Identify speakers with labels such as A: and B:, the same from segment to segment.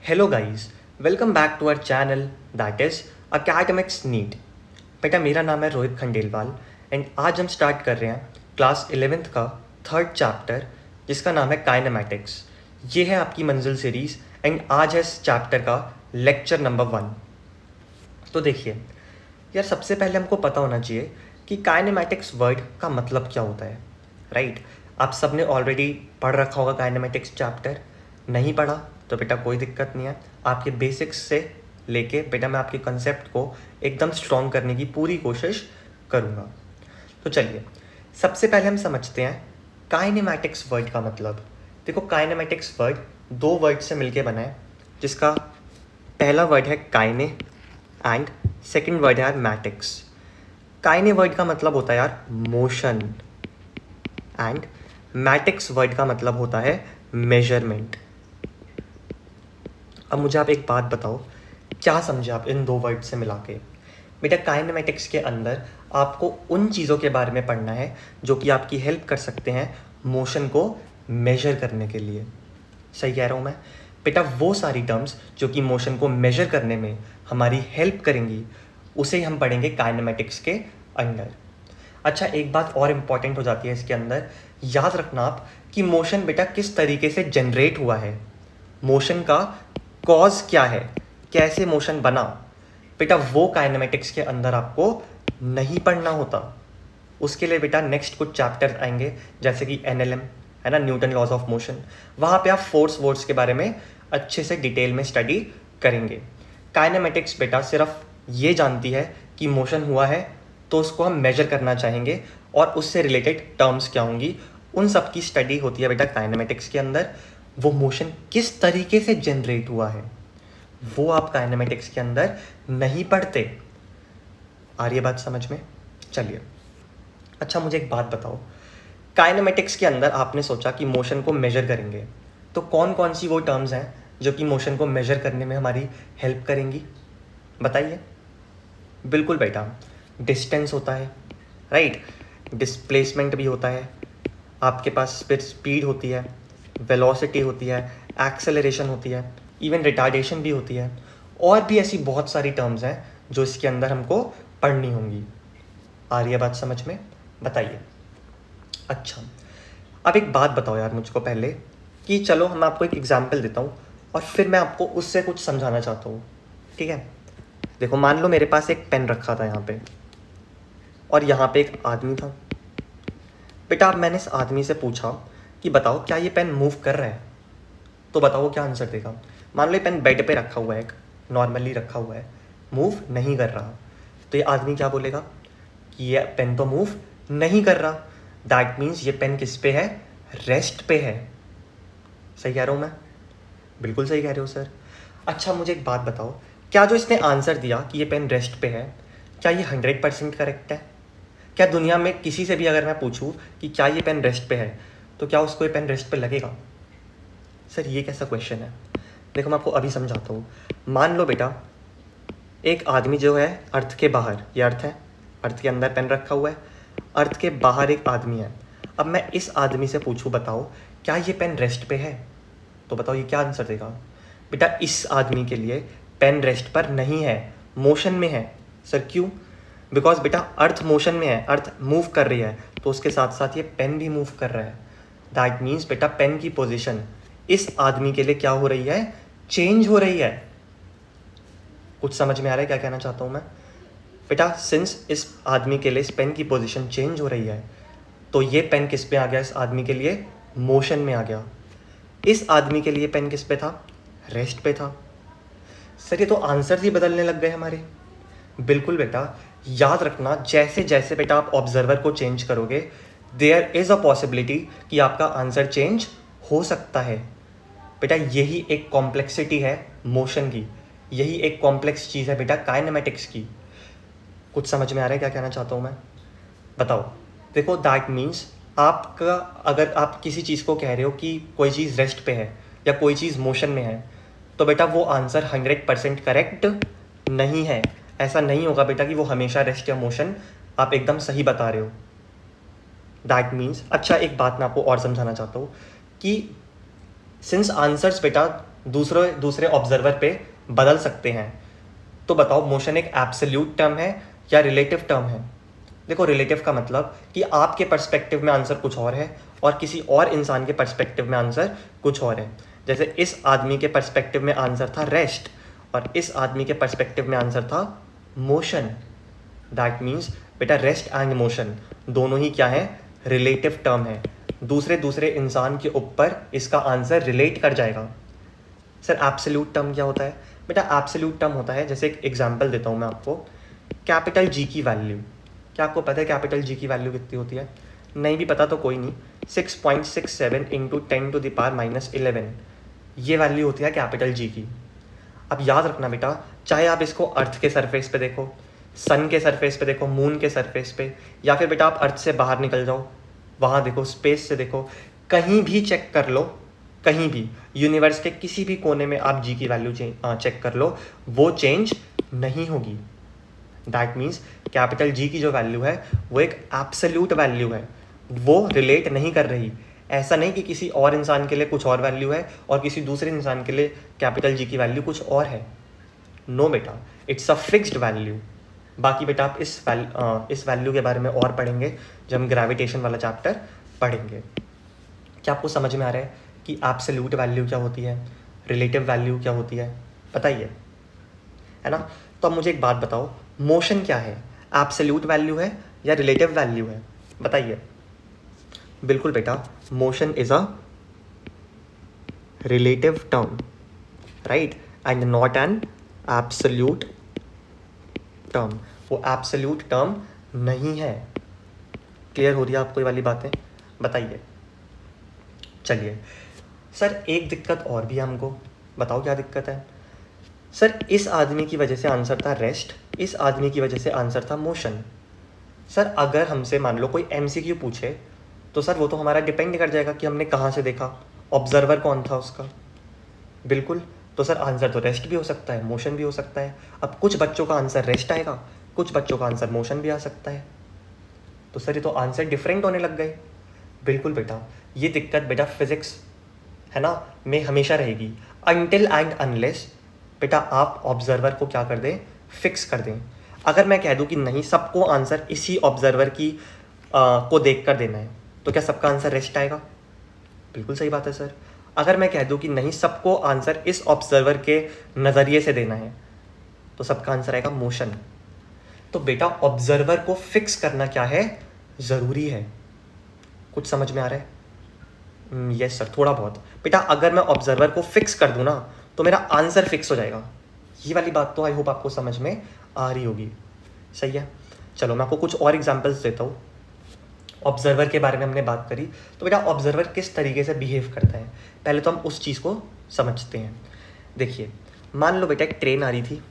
A: Hello guys, welcome back to our channel that is academics NEET. बेटा मेरा नाम है रोहित खंडेलवाल एंड आज हम स्टार्ट कर रहे हैं क्लास 11th का थर्ड चैप्टर जिसका नाम है काइनेमैटिक्स। ये है आपकी मंजिल सीरीज़ एंड आज है इस चैप्टर का लेक्चर नंबर 1। तो देखिए यार, सबसे पहले हमको पता होना चाहिए कि काइनेमैटिक्स वर्ड का मतलब क्या होता है, राइट? आप सब ने ऑलरेडी पढ़ रखा होगा काइनेमैटिक्स चैप्टर। नहीं पढ़ा तो बेटा कोई दिक्कत नहीं है, आपके बेसिक्स से लेके बेटा मैं आपके कंसेप्ट को एकदम स्ट्रॉन्ग करने की पूरी कोशिश करूँगा। तो चलिए सबसे पहले हम समझते हैं काइनेमैटिक्स वर्ड का मतलब। देखो, काइनेमैटिक्स वर्ड दो वर्ड से मिलके बना है, जिसका पहला वर्ड है काइने एंड सेकंड वर्ड है यार मैटिक्स। काइने वर्ड का मतलब होता है यार मोशन एंड मैटिक्स वर्ड का मतलब होता है मेजरमेंट। अब मुझे आप एक बात बताओ, क्या समझे आप इन दो वर्ड से मिला के? बेटा काइनेमैटिक्स के अंदर आपको उन चीज़ों के बारे में पढ़ना है जो कि आपकी हेल्प कर सकते हैं मोशन को मेजर करने के लिए। सही कह रहा हूँ मैं? बेटा वो सारी टर्म्स जो कि मोशन को मेजर करने में हमारी हेल्प करेंगी उसे हम पढ़ेंगे काइनेमैटिक्स के अंदर। अच्छा, एक बात और इम्पॉर्टेंट हो जाती है इसके अंदर, याद रखना आप कि मोशन बेटा किस तरीके से जनरेट हुआ है, मोशन का कॉज क्या है, कैसे मोशन बना, बेटा वो काइनेमैटिक्स के अंदर आपको नहीं पढ़ना होता। उसके लिए बेटा नेक्स्ट कुछ चैप्टर आएंगे जैसे कि NLM है ना, न्यूटन लॉज ऑफ मोशन। वहाँ पे आप फोर्स वोर्स के बारे में अच्छे से डिटेल में स्टडी करेंगे। काइनेमैटिक्स बेटा सिर्फ ये जानती है कि मोशन हुआ है तो उसको हम मेजर करना चाहेंगे और उससे रिलेटेड टर्म्स क्या होंगी, उन सब की स्टडी होती है बेटा काइनेमैटिक्स के अंदर। वो मोशन किस तरीके से जनरेट हुआ है वो आप काइनेमैटिक्स के अंदर नहीं पढ़ते। आ रही है बात समझ में? चलिए, अच्छा मुझे एक बात बताओ, काइनेमैटिक्स के अंदर आपने सोचा कि मोशन को मेजर करेंगे, तो कौन कौन सी वो टर्म्स हैं जो कि मोशन को मेजर करने में हमारी हेल्प करेंगी? बताइए। बिल्कुल बेटा, डिस्टेंस होता है, राइट, डिस्प्लेसमेंट भी होता है, आपके पास फिर स्पीड होती है, वेलोसिटी होती है, एक्सेलरेशन होती है, इवन रिटार्डेशन भी होती है, और भी ऐसी बहुत सारी टर्म्स हैं जो इसके अंदर हमको पढ़नी होंगी। आ रही है बात समझ में? बताइए। अच्छा, अब एक बात बताओ यार मुझको पहले कि चलो मैं आपको एक एग्जाम्पल देता हूँ और फिर मैं आपको उससे कुछ समझाना चाहता हूँ, ठीक है? देखो, मान लो मेरे पास एक पेन रखा था यहाँ पे और यहाँ पे एक आदमी था। बेटा अब मैंने इस आदमी से पूछा कि बताओ क्या ये पेन मूव कर रहा है, तो बताओ वो क्या आंसर देगा। मान लो ये पेन बेड पे रखा हुआ है, एक नॉर्मली रखा हुआ है, मूव नहीं कर रहा, तो ये आदमी क्या बोलेगा कि ये पेन तो मूव नहीं कर रहा। दैट मीन्स ये पेन किस पे है? रेस्ट पे है। सही कह रहा हूँ मैं? बिल्कुल सही कह रहे हो सर। अच्छा मुझे एक बात बताओ, क्या जो इसने आंसर दिया कि ये पेन रेस्ट पे है, क्या ये 100% करेक्ट है? क्या दुनिया में किसी से भी अगर मैं पूछूं कि क्या ये पेन रेस्ट पे है, तो क्या उसको ये पेन रेस्ट पे लगेगा? सर ये कैसा क्वेश्चन है? देखो मैं आपको अभी समझाता हूँ। मान लो बेटा एक आदमी जो है अर्थ के बाहर, ये अर्थ है, अर्थ के अंदर पेन रखा हुआ है, अर्थ के बाहर एक आदमी है। अब मैं इस आदमी से पूछूं बताओ क्या ये पेन रेस्ट पे है, तो बताओ ये क्या आंसर देगा? बेटा इस आदमी के लिए पेन रेस्ट पर नहीं है, मोशन में है। सर क्यों? बिकॉज बेटा अर्थ मोशन में है, अर्थ मूव कर रही है, तो उसके साथ साथ ये पेन भी मूव कर रहा है। दैट मीन्स बेटा पेन की पोजीशन इस आदमी के लिए क्या हो रही है? चेंज हो रही है। कुछ समझ में आ रहा है क्या कहना चाहता हूँ मैं? बेटा सिंस इस आदमी के लिए इस पेन की पोजीशन चेंज हो रही है, तो ये पेन किस पे आ गया? इस आदमी के लिए मोशन में आ गया। इस आदमी के लिए पेन किस पे था? रेस्ट पे था। सर ये तो आंसर ही बदलने लग गए हमारे। बिल्कुल बेटा, याद रखना जैसे जैसे बेटा आप ऑब्जर्वर को चेंज करोगे, देयर इज़ अ पॉसिबिलिटी कि आपका आंसर चेंज हो सकता है। बेटा यही एक कॉम्प्लेक्सिटी है मोशन की, यही एक कॉम्प्लेक्स चीज़ है बेटा काइनेमैटिक्स की। कुछ समझ में आ रहा है क्या कहना चाहता हूँ मैं? बताओ। देखो दैट मीन्स आपका, अगर आप किसी चीज़ को कह रहे हो कि कोई चीज़ रेस्ट पे है या कोई चीज़ मोशन में है, तो बेटा वो आंसर 100% करेक्ट नहीं है। ऐसा नहीं होगा बेटा कि वो हमेशा रेस्ट या मोशन आप एकदम सही बता रहे हो। दैट मीन्स, अच्छा एक बात मैं आपको और समझाना चाहता हूँ कि सिंस आंसर्स बेटा दूसरे दूसरे ऑब्जर्वर पे बदल सकते हैं। तो बताओ मोशन एक एब्सोल्यूट टर्म है या रिलेटिव टर्म है? देखो रिलेटिव का मतलब कि आपके पर्सपेक्टिव में आंसर कुछ और है और किसी और इंसान के पर्सपेक्टिव में आंसर कुछ और है। जैसे इस आदमी के पर्सपेक्टिव में आंसर था रेस्ट और इस आदमी के पर्सपेक्टिव में आंसर था मोशन। दैट मीन्स बेटा रेस्ट एंड मोशन दोनों ही क्या है? रिलेटिव टर्म है। दूसरे दूसरे इंसान के ऊपर इसका आंसर रिलेट कर जाएगा। सर एब्सोल्यूट टर्म क्या होता है? बेटा एब्सोल्यूट टर्म होता है, जैसे एक एग्जांपल देता हूँ मैं आपको, कैपिटल जी की वैल्यू। क्या आपको पता है कैपिटल जी की वैल्यू कितनी होती है? नहीं भी पता तो कोई नहीं, 6.67 इंटू 10⁻11 ये वैल्यू होती है कैपिटल जी की। अब याद रखना बेटा, चाहे आप इसको अर्थ के सरफेस पे देखो, सन के सरफेस पे देखो, मून के सरफेस पे, या फिर बेटा आप अर्थ से बाहर निकल जाओ, वहाँ देखो, स्पेस से देखो, कहीं भी चेक कर लो, कहीं भी यूनिवर्स के किसी भी कोने में आप जी की वैल्यू चेक कर लो, वो चेंज नहीं होगी। दैट मीन्स कैपिटल जी की जो वैल्यू है वो एक एब्सोल्यूट वैल्यू है, वो रिलेट नहीं कर रही। ऐसा नहीं कि किसी और इंसान के लिए कुछ और वैल्यू है और किसी दूसरे इंसान के लिए कैपिटल जी की वैल्यू कुछ और है। नो बेटा, इट्स अ फिक्स्ड वैल्यू। बाकी बेटा आप इस वैल्यू के बारे में और पढ़ेंगे जब हम ग्रेविटेशन वाला चैप्टर पढ़ेंगे। क्या आपको समझ में आ रहा है कि एब्सोल्यूट वैल्यू क्या होती है, रिलेटिव वैल्यू क्या होती है? बताइए, है ना? तो अब मुझे एक बात बताओ, मोशन क्या है? एब्सोल्यूट वैल्यू है या रिलेटिव वैल्यू है? बताइए। बिल्कुल बेटा, motion is a relative term, right, and not an absolute term. वो एब्सोल्यूट टर्म नहीं है। क्लियर हो रही है आपको ये वाली बातें? बताइए। चलिए सर, एक दिक्कत और भी है हमको, बताओ क्या दिक्कत है? सर इस आदमी की वजह से आंसर था रेस्ट, इस आदमी की वजह से आंसर था मोशन। सर अगर हमसे मान लो कोई एमसीक्यू पूछे तो सर वो तो हमारा डिपेंड कर जाएगा कि हमने कहाँ से देखा, ऑब्जर्वर कौन था उसका। बिल्कुल, तो सर आंसर तो रेस्ट भी हो सकता है, मोशन भी हो सकता है। अब कुछ बच्चों का आंसर रेस्ट आएगा, कुछ बच्चों का आंसर मोशन भी आ सकता है। तो सर ये तो आंसर डिफरेंट होने लग गए। बिल्कुल बेटा, ये दिक्कत बेटा फिजिक्स है ना में हमेशा रहेगी, अनटिल एंड अनलेस बेटा आप ऑब्जर्वर को क्या कर दें? फिक्स कर दें। अगर मैं कह दूं कि नहीं, सबको आंसर इसी ऑब्जर्वर की को देख कर देना है, तो क्या सबका आंसर रेस्ट आएगा? बिल्कुल सही बात है सर। अगर मैं कह दूं कि नहीं, सबको आंसर इस ऑब्जर्वर के नज़रिए से देना है, तो सबका आंसर आएगा मोशन। तो बेटा ऑब्जर्वर को फिक्स करना क्या है? ज़रूरी है। कुछ समझ में आ रहा है? यस सर, थोड़ा बहुत। बेटा अगर मैं ऑब्जर्वर को फिक्स कर दूँ ना, तो मेरा आंसर फिक्स हो जाएगा। ये वाली बात तो आई होप आपको समझ में आ रही होगी। सही है, चलो मैं आपको कुछ और एग्जांपल्स देता हूँ। ऑब्जर्वर के बारे में हमने बात करी, तो बेटा ऑब्जर्वर किस तरीके से बिहेव करता है, पहले तो हम उस चीज़ को समझते हैं। देखिए, मान लो बेटा एक ट्रेन आ रही थी,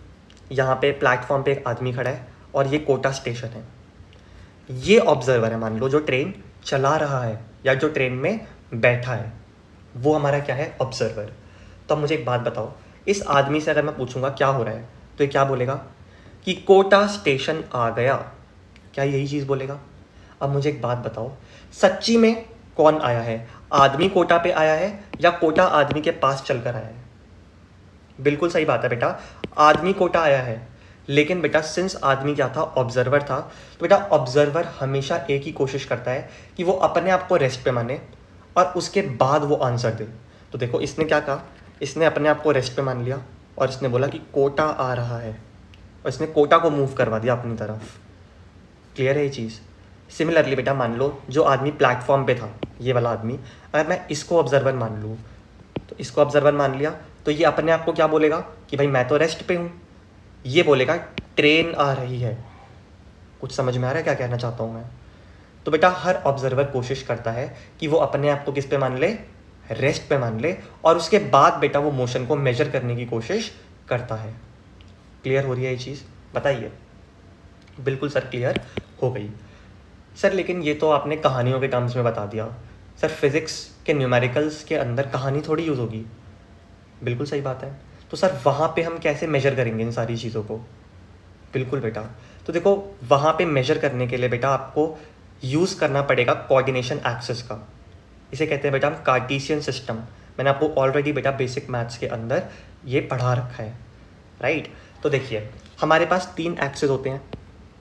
A: यहाँ पे प्लेटफॉर्म पे एक आदमी खड़ा है और ये कोटा स्टेशन है। ये ऑब्जर्वर है, मान लो जो ट्रेन चला रहा है या जो ट्रेन में बैठा है, वो हमारा क्या है? ऑब्जर्वर। तो अब मुझे एक बात बताओ, इस आदमी से अगर मैं पूछूंगा क्या हो रहा है, तो ये क्या बोलेगा? कि कोटा स्टेशन आ गया। क्या यही चीज़ बोलेगा? अब मुझे एक बात बताओ, सच्ची में कौन आया है? आदमी कोटा पे आया है या कोटा आदमी के पास चलकर आया है? बिल्कुल सही बात है बेटा, आदमी कोटा आया है। लेकिन बेटा सिंस आदमी क्या था? ऑब्जर्वर था। तो बेटा ऑब्जर्वर हमेशा एक ही कोशिश करता है कि वो अपने आप को रेस्ट पे माने और उसके बाद वो आंसर दे। तो देखो इसने क्या कहा, इसने अपने आप को रेस्ट पे मान लिया और इसने बोला कि कोटा आ रहा है, और इसने कोटा को मूव करवा दिया अपनी तरफ। क्लियर है ये चीज़? सिमिलरली बेटा मान लो जो आदमी प्लेटफॉर्म पे था, ये वाला आदमी, अगर मैं इसको ऑब्जर्वर मान लूँ, तो इसको ऑब्जर्वर मान लिया, तो ये अपने आप को क्या बोलेगा? कि भाई मैं तो रेस्ट पे हूँ। ये बोलेगा ट्रेन आ रही है। कुछ समझ में आ रहा है क्या कहना चाहता हूँ मैं? तो बेटा हर ऑब्जर्वर कोशिश करता है कि वो अपने आप को किस पे मान ले? रेस्ट पे मान ले, और उसके बाद बेटा वो मोशन को मेजर करने की कोशिश करता है। क्लियर हो रही है ये चीज़? बताइए। बिल्कुल सर, क्लियर हो गई। सर लेकिन ये तो आपने कहानियों के टर्म्स में बता दिया। सर फिज़िक्स के न्यूमेरिकल्स के अंदर कहानी थोड़ी यूज़ होगी। बिल्कुल सही बात है। तो सर वहाँ पे हम कैसे मेजर करेंगे इन सारी चीज़ों को? बिल्कुल बेटा, तो देखो वहाँ पे मेजर करने के लिए बेटा आपको यूज़ करना पड़ेगा कोऑर्डिनेशन एक्सिस का। इसे कहते हैं बेटा हम कार्टेशियन सिस्टम। मैंने आपको ऑलरेडी बेटा बेसिक मैथ्स के अंदर ये पढ़ा रखा है, राइट। तो देखिए हमारे पास 3 एक्सेस होते हैं,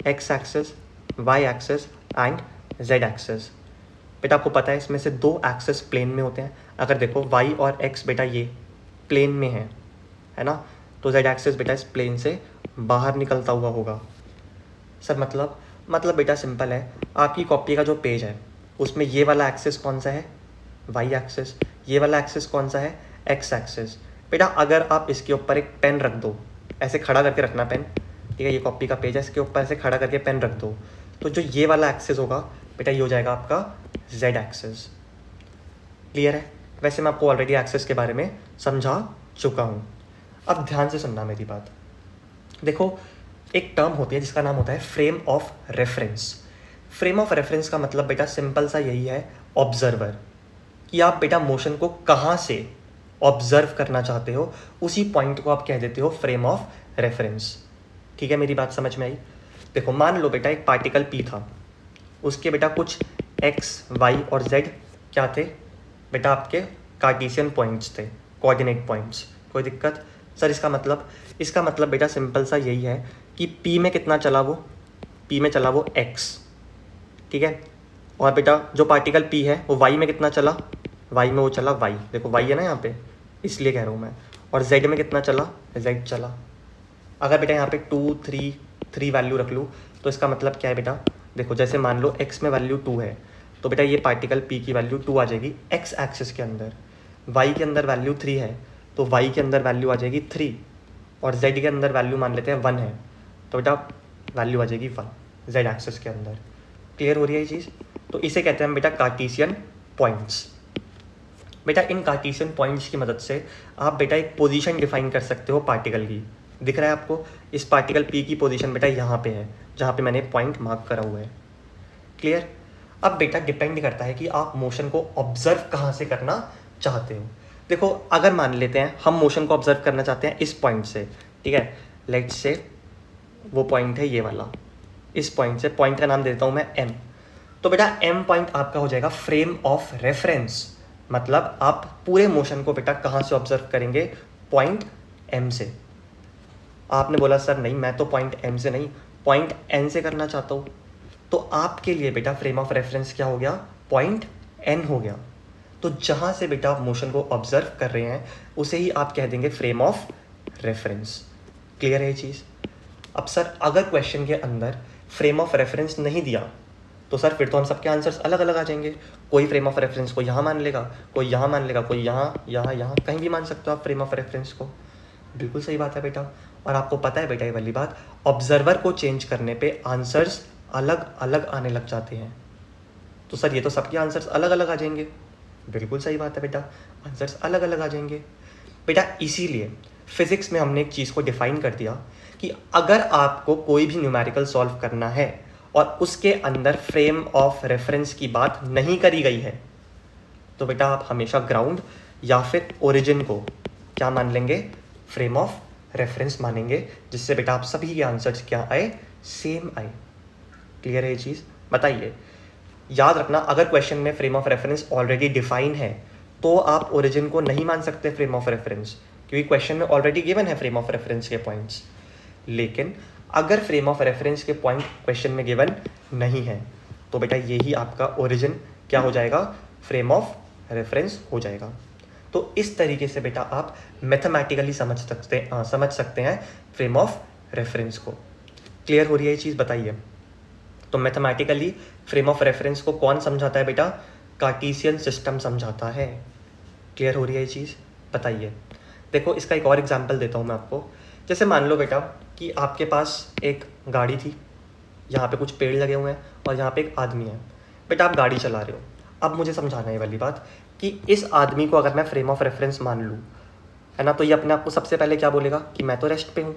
A: X axis, Y axis and Z axis. बेटा आपको पता है इसमें से 2 एक्सेस प्लेन में होते हैं। अगर देखो वाई और एक्स बेटा ये प्लेन में है ना, तो जेड एक्सेस बेटा इस प्लेन से बाहर निकलता हुआ होगा। सर मतलब बेटा सिंपल है, आपकी कॉपी का जो पेज है उसमें ये वाला एक्सेस कौन सा है, वाई एक्सेस, ये वाला एक्सेस कौन सा है, एक्स एक्सेस। बेटा अगर आप इसके ऊपर एक पेन रख दो, ऐसे खड़ा करके रखना पेन, ठीक है, ये कॉपी का पेज है, इसके ऊपर ऐसे खड़ा करके पेन रख दो, तो जो ये वाला एक्सेस होगा बेटा ये हो जाएगा आपका जेड एक्सेस। क्लियर है। वैसे मैं आपको ऑलरेडी एक्सेस के बारे में समझा चुका हूँ। अब ध्यान से सुनना मेरी बात। देखो एक टर्म होती है जिसका नाम होता है frame of reference. Frame of reference का मतलब बेटा सिंपल सा यही है, ऑब्जर्वर, कि आप बेटा मोशन को कहाँ से ऑब्जर्व करना चाहते हो, उसी पॉइंट को आप कह देते हो फ्रेम ऑफ रेफरेंस। ठीक है, मेरी बात समझ में आई। देखो मान लो बेटा एक पार्टिकल पी था, उसके बेटा कुछ एक्स वाई और जेड क्या थे बेटा, आपके कार्टेशियन पॉइंट्स थे, कोऑर्डिनेट पॉइंट्स। कोई दिक्कत? सर इसका मतलब बेटा सिंपल सा यही है कि पी में कितना चला वो, पी में चला वो एक्स, ठीक है, और बेटा जो पार्टिकल पी है वो वाई में कितना चला, वाई में वो चला वाई, देखो वाई है ना यहाँ पे, इसलिए कह रहा हूँ मैं। और जेड में कितना चला, जेड चला। अगर बेटा यहाँ पे 2 3 वैल्यू रख लूँ तो इसका मतलब क्या है बेटा, देखो जैसे मान लो एक्स में वैल्यू 2 है तो बेटा ये पार्टिकल पी की वैल्यू 2 आ जाएगी एक्स एक्सिस के अंदर। वाई के अंदर वैल्यू 3 है तो वाई के अंदर वैल्यू आ जाएगी 3, और जेड के अंदर वैल्यू मान लेते हैं 1 है तो बेटा वैल्यू आ जाएगी 1 जेड एक्सिस के अंदर। क्लियर हो रही है ये चीज़? तो इसे कहते हैं बेटा कार्टेशियन पॉइंट्स। बेटा इन कार्टेशियन पॉइंट्स की मदद से आप बेटा एक पोजीशन डिफाइन कर सकते हो पार्टिकल की। दिख रहा है आपको, इस पार्टिकल पी की पोजीशन बेटा यहाँ पे है जहाँ पे मैंने पॉइंट मार्क करा हुआ है। क्लियर? अब बेटा डिपेंड करता है कि आप मोशन को ऑब्जर्व कहाँ से करना चाहते हो। देखो अगर मान लेते हैं हम मोशन को ऑब्जर्व करना चाहते हैं इस पॉइंट से, ठीक है, लेट्स से वो पॉइंट है ये वाला, इस पॉइंट से, पॉइंट का नाम देता हूँ मैं एम। तो बेटा एम पॉइंट आपका हो जाएगा फ्रेम ऑफ रेफरेंस, मतलब आप पूरे मोशन को बेटा कहाँ से ऑब्जर्व करेंगे, पॉइंट एम से। आपने बोला सर नहीं मैं तो पॉइंट एम से नहीं, पॉइंट एन से करना चाहता हूँ, तो आपके लिए बेटा फ्रेम ऑफ रेफरेंस क्या हो गया, पॉइंट एन हो गया। तो जहाँ से बेटा आप मोशन को ऑब्जर्व कर रहे हैं उसे ही आप कह देंगे फ्रेम ऑफ रेफरेंस। क्लियर है ये चीज़? अब सर अगर क्वेश्चन के अंदर फ्रेम ऑफ रेफरेंस नहीं दिया तो सर फिर तो हम सबके आंसर्स अलग अलग आ जाएंगे। कोई फ्रेम ऑफ रेफरेंस को यहाँ मान लेगा, कोई यहाँ मान लेगा, कोई यहाँ कहीं भी मान सकते हो आप फ्रेम ऑफ रेफरेंस को। बिल्कुल सही बात है बेटा। और आपको पता है बेटा ये वाली बात, ऑब्जर्वर को चेंज करने पे आंसर्स अलग अलग आने लग जाते हैं। तो सर ये तो सबके आंसर्स अलग अलग आ जाएंगे। बिल्कुल सही बात है बेटा, आंसर्स अलग अलग आ जाएंगे बेटा। इसीलिए फिजिक्स में हमने एक चीज़ को डिफाइन कर दिया कि अगर आपको कोई भी न्यूमेरिकल सॉल्व करना है और उसके अंदर फ्रेम ऑफ रेफरेंस की बात नहीं करी गई है तो बेटा आप हमेशा ग्राउंड या फिर ओरिजिन को क्या मान लेंगे, फ्रेम ऑफ रेफरेंस मानेंगे, जिससे बेटा आप सभी के आंसर्स क्या आए, सेम आए। क्लियर है ये चीज़? बताइए, याद रखना अगर क्वेश्चन में frame of reference already define है तो आप ओरिजिन को नहीं मान सकते फ्रेम ऑफ रेफरेंस, क्योंकि क्वेश्चन में ऑलरेडी गिवन है फ्रेम ऑफ रेफरेंस के पॉइंट्स। लेकिन अगर फ्रेम ऑफ रेफरेंस के पॉइंट क्वेश्चन में गिवन नहीं है तो बेटा यही आपका ओरिजिन क्या हो जाएगा, फ्रेम ऑफ रेफरेंस हो जाएगा। तो इस तरीके से बेटा आप मैथमेटिकली समझ सकते हैं फ्रेम ऑफ रेफरेंस को। क्लियर हो रही है ये चीज़? बताइए। तो मैथमेटिकली फ्रेम ऑफ रेफरेंस को कौन समझाता है बेटा, कार्टेशियन सिस्टम समझाता है। क्लियर हो रही है ये चीज़? बताइए। देखो इसका एक और एग्जांपल देता हूँ मैं आपको। जैसे मान लो बेटा कि आपके पास एक गाड़ी थी, यहाँ पे कुछ पेड़ लगे हुए हैं और यहाँ पे एक आदमी है। बेटा आप गाड़ी चला रहे हो, अब मुझे समझाना है ये वाली बात कि इस आदमी को अगर मैं फ्रेम ऑफ रेफरेंस मान लूँ, है ना, तो ये अपने आप को सबसे पहले क्या बोलेगा कि मैं तो रेस्ट पे हूँ,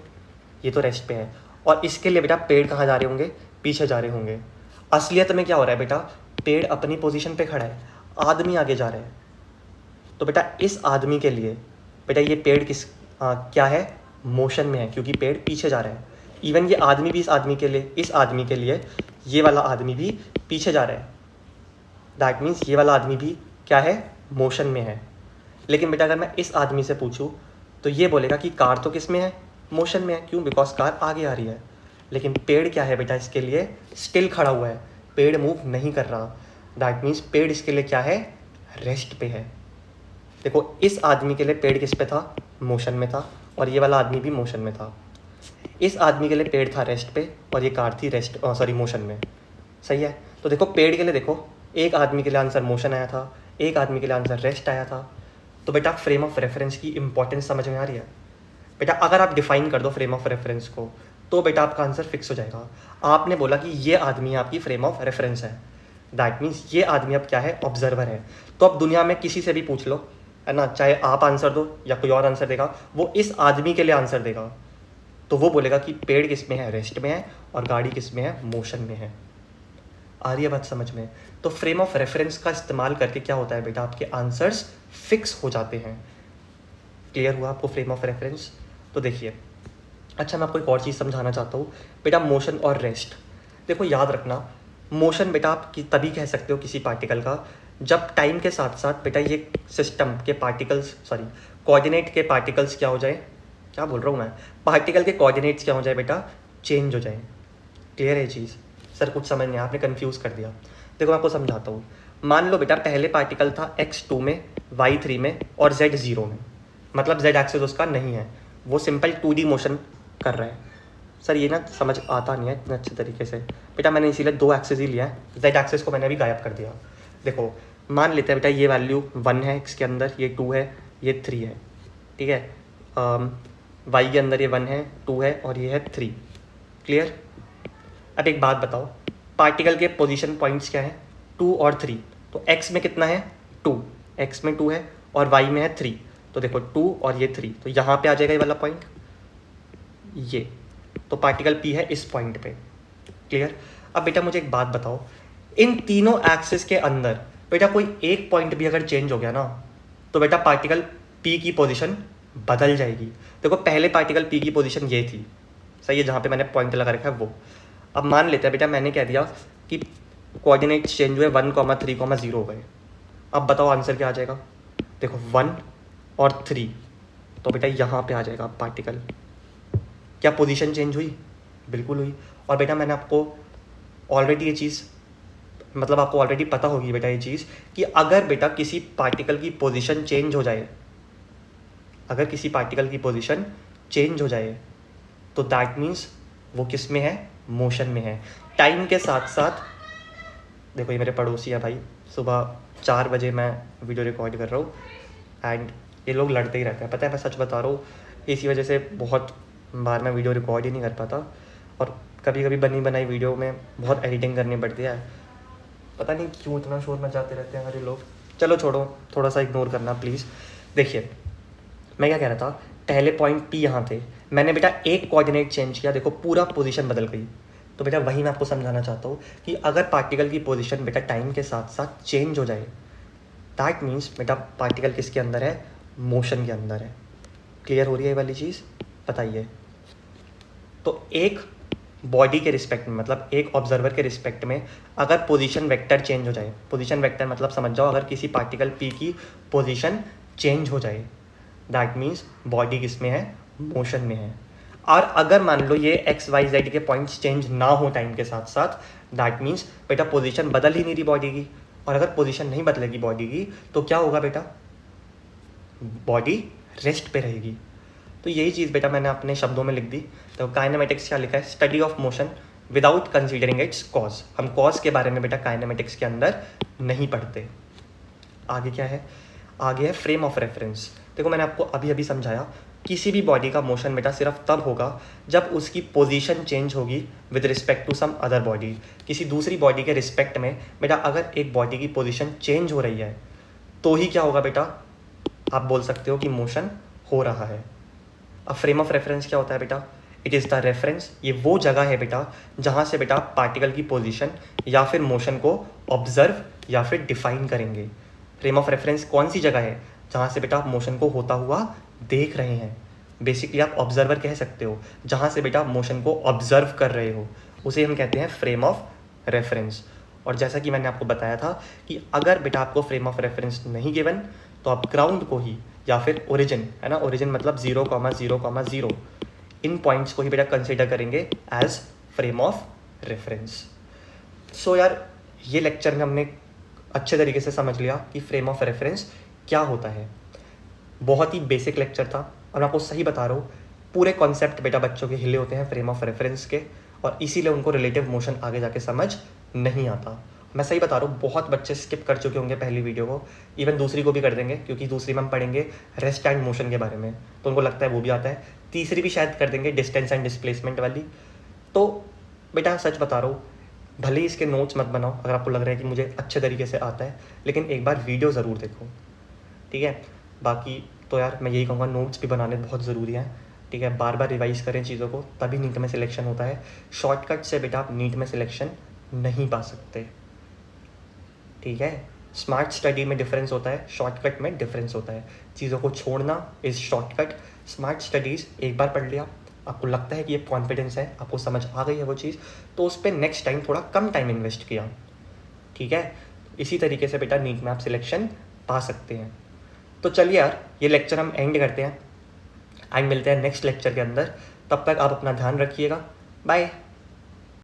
A: ये तो रेस्ट पे है। और इसके लिए बेटा पेड़ कहाँ जा रहे होंगे, पीछे जा रहे होंगे। असलियत में क्या हो रहा है बेटा, पेड़ अपनी पोजीशन पे खड़ा है, आदमी आगे जा रहा है। तो बेटा इस आदमी के लिए बेटा ये पेड़ क्या है, मोशन में है, क्योंकि पेड़ पीछे जा रहा है। इवन ये आदमी भी इस आदमी के लिए ये वाला आदमी भी पीछे जा रहा है। दैट मीन्स ये वाला आदमी भी क्या है, मोशन में है। लेकिन बेटा अगर मैं इस आदमी से पूछूँ तो ये बोलेगा कि कार तो किस में है, मोशन में है। क्यों? बिकॉज कार आगे आ रही है। लेकिन पेड़ क्या है बेटा, इसके लिए स्टिल खड़ा हुआ है, पेड़ मूव नहीं कर रहा। दैट मीन्स पेड़ इसके लिए क्या है, रेस्ट पे है। देखो इस आदमी के लिए पेड़ किस पे था, मोशन में था, और ये वाला आदमी भी मोशन में था। इस आदमी के लिए पेड़ था रेस्ट पे और ये कार थी रेस्ट सॉरी मोशन में। सही है। तो देखो पेड़ के लिए देखो, एक आदमी के लिए आंसर मोशन आया था, एक आदमी के लिए आंसर रेस्ट आया था। तो बेटा फ्रेम ऑफ रेफरेंस की इंपॉर्टेंस समझ में आ रही है। बेटा अगर आप डिफाइन कर दो फ्रेम ऑफ रेफरेंस को तो बेटा आपका आंसर फिक्स हो जाएगा। आपने बोला कि ये आदमी आपकी फ्रेम ऑफ रेफरेंस है, दैट मीन्स ये आदमी अब क्या है, ऑब्जर्वर है। तो अब दुनिया में किसी से भी पूछ लो, है ना, चाहे आप आंसर दो या कोई और आंसर देगा, वो इस आदमी के लिए आंसर देगा। तो वो बोलेगा कि पेड़ किस में है, रेस्ट में है, और गाड़ी किस में है, मोशन में है। आ रही है बात समझ में? तो फ्रेम ऑफ रेफरेंस का इस्तेमाल करके क्या होता है बेटा, आपके आंसर्स फिक्स हो जाते हैं। क्लियर हुआ आपको फ्रेम ऑफ रेफरेंस? तो देखिए, अच्छा मैं आपको एक और चीज़ समझाना चाहता हूँ बेटा, मोशन और रेस्ट। देखो याद रखना, मोशन बेटा आप तभी कह सकते हो किसी पार्टिकल का जब टाइम के साथ साथ बेटा ये सिस्टम के पार्टिकल्स कोऑर्डिनेट के पार्टिकल्स क्या हो जाए, क्या बोल रहा हूँ मैं, पार्टिकल के कोऑर्डिनेट्स क्या हो जाए बेटा, चेंज हो जाए। क्लियर है चीज़? सर कुछ समझ नहीं, आपने कन्फ्यूज़ कर दिया। देखो मैं आपको समझाता हूँ। मान लो बेटा पहले पार्टिकल था x2 में, y3 में और z0 में, मतलब z एक्सिस उसका नहीं है, वो सिंपल 2D मोशन कर रहा है। सर ये ना समझ आता नहीं है इतने अच्छे तरीके से बेटा, मैंने इसीलिए 2 एक्सिस ही लिया है, z एक्सिस को मैंने अभी गायब कर दिया। देखो मान लेते हैं बेटा ये वैल्यू 1 है x के अंदर, ये 2 है, ये 3 है, ठीक है। y के अंदर ये 1 है, 2 है और ये है 3। क्लियर? अब एक बात बताओ, पार्टिकल के पोजीशन पॉइंट्स क्या है, 2 और 3। तो x में कितना है, 2, x में 2 है और y में है 3। तो देखो 2 और ये 3, तो यहाँ पे आ जाएगा ये वाला पॉइंट, ये। तो पार्टिकल P है इस पॉइंट पे। क्लियर? अब बेटा मुझे एक बात बताओ, इन तीनों एक्सिस के अंदर बेटा कोई एक पॉइंट भी अगर चेंज हो गया ना, तो बेटा पार्टिकल P की पोजीशन बदल जाएगी। देखो पहले पार्टिकल P की पोजीशन ये थी, सही है, जहाँ पे मैंने पॉइंट लगा रखा है वो। अब मान लेते हैं बेटा मैंने कह दिया कि कोऑर्डिनेट्स चेंज हुए 1,3,0 हो गए। अब बताओ आंसर क्या आ जाएगा? देखो 1 और 3, तो बेटा यहाँ पे आ जाएगा पार्टिकल। क्या पोजीशन चेंज हुई? बिल्कुल हुई। और बेटा मैंने आपको ऑलरेडी ये चीज़, मतलब आपको ऑलरेडी पता होगी बेटा ये चीज़, कि अगर बेटा किसी पार्टिकल की पोजीशन चेंज हो जाए, अगर किसी पार्टिकल की पोजीशन चेंज हो जाए तो दैट मीन्स वो किस में है, मोशन में है। टाइम के साथ साथ देखो ये मेरे पड़ोसी है भाई, सुबह 4 बजे मैं वीडियो रिकॉर्ड कर रहा हूँ एंड ये लोग लड़ते ही रहते हैं, पता है मैं सच बता रहा हूँ। इसी वजह से बहुत बार मैं वीडियो रिकॉर्ड ही नहीं कर पाता, और कभी कभी बनी बनाई वीडियो में बहुत एडिटिंग करनी पड़ती है। पता नहीं क्यों इतना शोर मचाते रहते हैं हमारे लोग। चलो छोड़ो, थोड़ा सा इग्नोर करना प्लीज़। देखिए मैं क्या कह रहा था, पहले पॉइंट P यहाँ थे, मैंने बेटा एक कोऑर्डिनेट चेंज किया, देखो पूरा पोजीशन बदल गई। तो बेटा वही मैं आपको समझाना चाहता हूँ कि अगर पार्टिकल की पोजीशन बेटा टाइम के साथ साथ चेंज हो जाए, दैट मीन्स बेटा पार्टिकल किसके अंदर है, मोशन के अंदर है। क्लियर हो रही है ये वाली चीज़? बताइए। तो एक बॉडी के रिस्पेक्ट में, मतलब एक ऑब्जर्वर के रिस्पेक्ट में अगर पोजीशन वेक्टर चेंज हो जाए, पोजीशन वेक्टर मतलब समझ जाओ, अगर किसी पार्टिकल P की पोजीशन चेंज हो जाए, दैट मीन्स बॉडी किस में है, मोशन में है। और अगर मान लो ये एक्स वाई जेड के पॉइंट्स चेंज ना हो टाइम के साथ साथ, दैट मीन्स बेटा पोजीशन बदल ही नहीं रही बॉडी की। और अगर पोजीशन नहीं बदलेगी बॉडी की तो क्या होगा बेटा, बॉडी रेस्ट पे रहेगी। तो यही चीज़ बेटा मैंने अपने शब्दों में लिख दी। तो काइनेमेटिक्स क्या लिखा है, study of motion without considering it's cause. हम कॉज के बारे में बेटा काइनेमेटिक्स के अंदर नहीं पढ़ते। आगे क्या है, आगे है फ्रेम ऑफ रेफरेंस। देखो मैंने आपको अभी अभी समझाया, किसी भी बॉडी का मोशन बेटा सिर्फ तब होगा जब उसकी पोजीशन चेंज होगी with respect to some other body. किसी दूसरी बॉडी के रिस्पेक्ट में बेटा अगर एक बॉडी की पोजीशन चेंज हो रही है तो ही क्या होगा बेटा, आप बोल सकते हो कि मोशन हो रहा है। अब फ्रेम ऑफ रेफरेंस क्या होता है बेटा, इट इज़ द रेफरेंस, ये वो जगह है बेटा जहाँ से बेटा पार्टिकल की पोजीशन या फिर मोशन को ऑब्जर्व या फिर डिफाइन करेंगे। फ्रेम ऑफ रेफरेंस कौन सी जगह है, जहाँ से बेटा आप मोशन को होता हुआ देख रहे हैं। बेसिकली आप ऑब्जर्वर कह सकते हो, जहाँ से बेटा मोशन को ऑब्जर्व कर रहे हो, उसे हम कहते हैं फ्रेम ऑफ रेफरेंस। और जैसा कि मैंने आपको बताया था कि अगर बेटा आपको फ्रेम ऑफ रेफरेंस नहीं गिवन तो आप ग्राउंड को ही या फिर ओरिजिन, है ना, ओरिजिन मतलब 0,0,0 इन पॉइंट्स को ही बेटा कंसिडर करेंगे एज फ्रेम ऑफ रेफरेंस। सो यार ये लेक्चर में हमने अच्छे तरीके से समझ लिया कि फ्रेम ऑफ रेफरेंस क्या होता है। बहुत ही बेसिक लेक्चर था और मैं आपको सही बता रहा हूँ, पूरे कॉन्सेप्ट बेटा बच्चों के हिले होते हैं फ्रेम ऑफ रेफरेंस के, और इसीलिए उनको रिलेटिव मोशन आगे जाके समझ नहीं आता। मैं सही बता रहा हूँ, बहुत बच्चे स्किप कर चुके होंगे पहली वीडियो को, इवन दूसरी को भी कर देंगे, क्योंकि दूसरी में हम पढ़ेंगे रेस्ट एंड मोशन के बारे में, तो उनको लगता है वो भी आता है। तीसरी भी शायद कर देंगे, डिस्टेंस एंड डिस्प्लेसमेंट वाली। तो बेटा सच बता रहा हूँ, भले ही इसके नोट्स मत बनाओ अगर आपको लग रहा है कि मुझे अच्छे तरीके से आता है, लेकिन एक बार वीडियो ज़रूर देखो, ठीक है। बाकी तो यार मैं यही कहूँगा, नोट्स भी बनाने बहुत ज़रूरी हैं, ठीक है। बार बार रिवाइज़ करें चीज़ों को, तभी नीट में सिलेक्शन होता है। शॉर्टकट से बेटा आप नीट में सिलेक्शन नहीं पा सकते, ठीक है। स्मार्ट स्टडी में डिफरेंस होता है, शॉर्टकट में डिफरेंस होता है। चीज़ों को छोड़ना इज़ शॉर्टकट, स्मार्ट स्टडीज़ एक बार पढ़ लिया, आपको लगता है कि ये कॉन्फिडेंस है, आपको समझ आ गई है वो चीज़, तो उस पर नेक्स्ट टाइम थोड़ा कम टाइम इन्वेस्ट किया, ठीक है। इसी तरीके से बेटा नीट में आप सिलेक्शन पा सकते हैं। तो चलिए यार ये लेक्चर हम एंड करते हैं, एंड मिलते हैं नेक्स्ट लेक्चर के अंदर। तब तक आप अपना ध्यान रखिएगा, बाय।